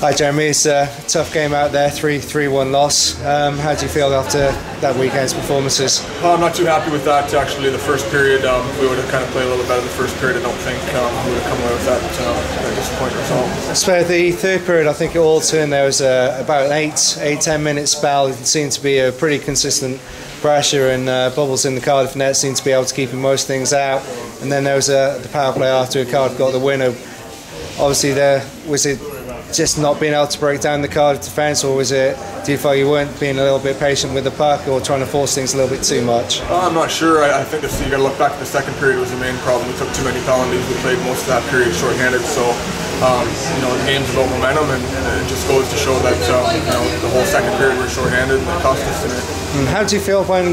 Hi Jeremy, it's a tough game out there, 3-1 loss. How do you feel after that weekend's performances? I'm not too happy with that. Actually, the first period, if we would have kind of played a little better the first period, I don't think we would have come away with that disappointing result. So the third period, I think it all turned. There was about an 8-10 minute spell. It seemed to be a pretty consistent pressure, and Bubbles in the Cardiff net seemed to be able to keep most things out. And then there was the power play after Cardiff got the winner. Obviously, was it just not being able to break down the Cardiff defence, or was it, do you feel you weren't being a little bit patient with the puck or trying to force things a little bit too much? I'm not sure. I think you got to look back at the second period was the main problem. We took too many penalties. We played most of that period short-handed, so the game's about momentum, and it just goes to show that the whole second period we're short-handed, and it cost us tonight. How do you feel when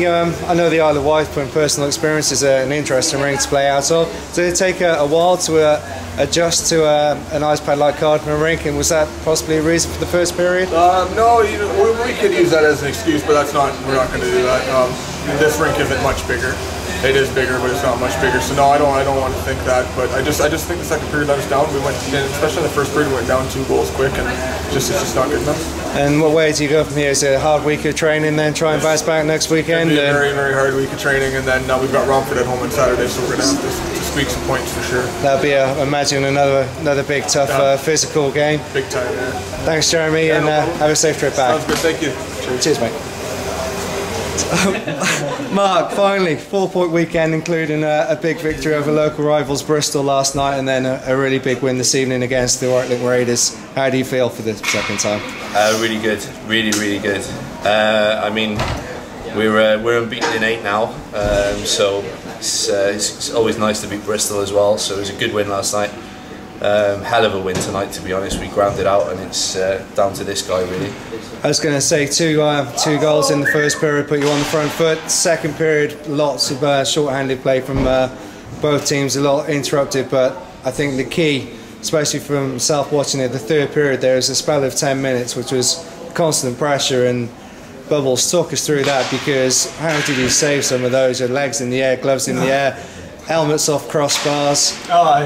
I know the Isle of Wight from personal experience is an interesting ring to play out of. Did it take a while to adjust to an ice pad like Cardiff rink, and was that possibly a reason for the first period? No, we could use that as an excuse, but we're not going to do that. This rink isn't much bigger. It is bigger, but it's not much bigger. So no, I don't want to think that. But I just think the second period let us down. We went, especially in the first period, we went down 2 goals quick, and it's just not good enough. And what way do you go from here? Is it a hard week of training, then try and bounce back next weekend? It'll be a very, very hard week of training, and then we've got Romford at home on Saturday, so we're going to have to squeak some points for sure. That'll be, I imagine, another big, tough physical game. Big time, yeah. Thanks, Jeremy, and have a safe trip back. Sounds good, thank you. Cheers, mate. Mark, finally, 4-point weekend, including a big victory over local rivals Bristol last night, and then a really big win this evening against the Wightlink Raiders. How do you feel for the second time? Really good, really good. I mean, we're unbeaten in 8 now, so it's always nice to beat Bristol as well. So it was a good win last night. Hell of a win tonight, to be honest. We grounded out, and it's down to this guy really. I was going to say two goals in the first period put you on the front foot. Second period, lots of short-handed play from both teams, a lot interrupted, but I think the key, especially from myself watching it, the third period, there was a spell of 10 minutes which was constant pressure, and Bubbles, talk us through that, because how did you save some of those? Your legs in the air, gloves in the air, helmets off crossbars.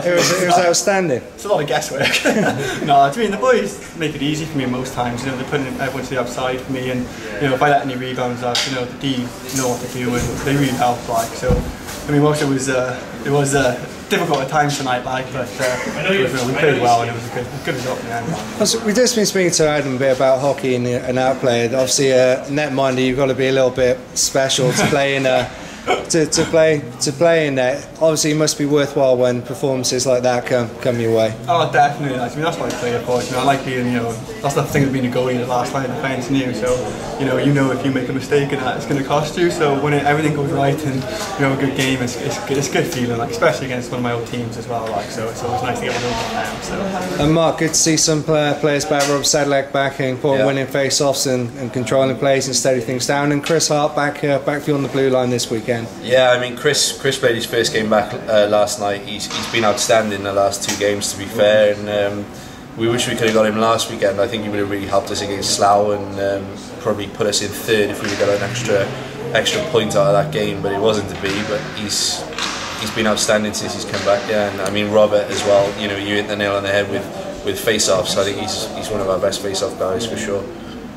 It was outstanding. It's a lot of guesswork. No, I mean, the boys make it easy for me most times. They're putting everyone to the outside for me, and if I let any rebounds out, the D know what to do, and they really help. So, I mean, most it was difficult at times tonight, but we played well, and it was a good result in the end. We've just been speaking to Adam a bit about hockey and outplay. Obviously, netminder, you've got to be a little bit special to play in to play in that. Obviously, it must be worthwhile when performances like that come your way. Oh, definitely. I mean, that's what I play for. I like being, that's the thing of being a goalie, the last line of defence, so if you make a mistake and that, it's going to cost you. So when everything goes right and you have a good game, it's a good feeling, especially against one of my old teams as well. So it's always nice to get one over them. And Mark, good to see some players back. Rob Sadlek back in important winning face-offs and controlling plays and steady things down. And Chris Hart back for you on the blue line this weekend. Yeah, I mean, Chris played his first game back last night. He's been outstanding the last 2 games, to be fair, and we wish we could have got him last weekend. I think he would have really helped us against Slough, and probably put us in 3rd if we would have got an extra point out of that game, but it wasn't to be. But he's been outstanding since he's come back. Yeah, and I mean, Robert as well, you hit the nail on the head with face-offs. I think he's one of our best face-off guys for sure.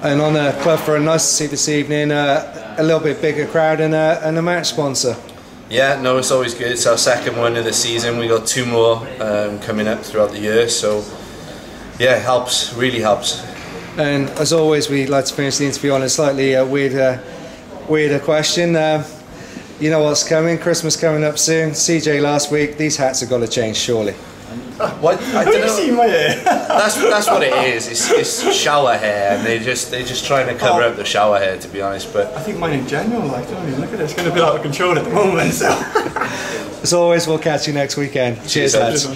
And on the club for nice to see this evening, a little bit bigger crowd and a match sponsor. Yeah, no, it's always good. It's our 2nd one of the season. We got 2 more coming up throughout the year, so yeah, it helps, really helps. And as always, we like to finish the interview on a slightly weirder question. You know what's coming? Christmas coming up soon. CJ last week. These hats have got to change, surely. What? I don't know. Have you seen my hair? That's what it is. It's shower hair, and they're just trying to cover up the shower hair, to be honest. But I think mine in general, look at it, it's going to be out of control at the moment. So as always, we'll catch you next weekend. Cheers, lads.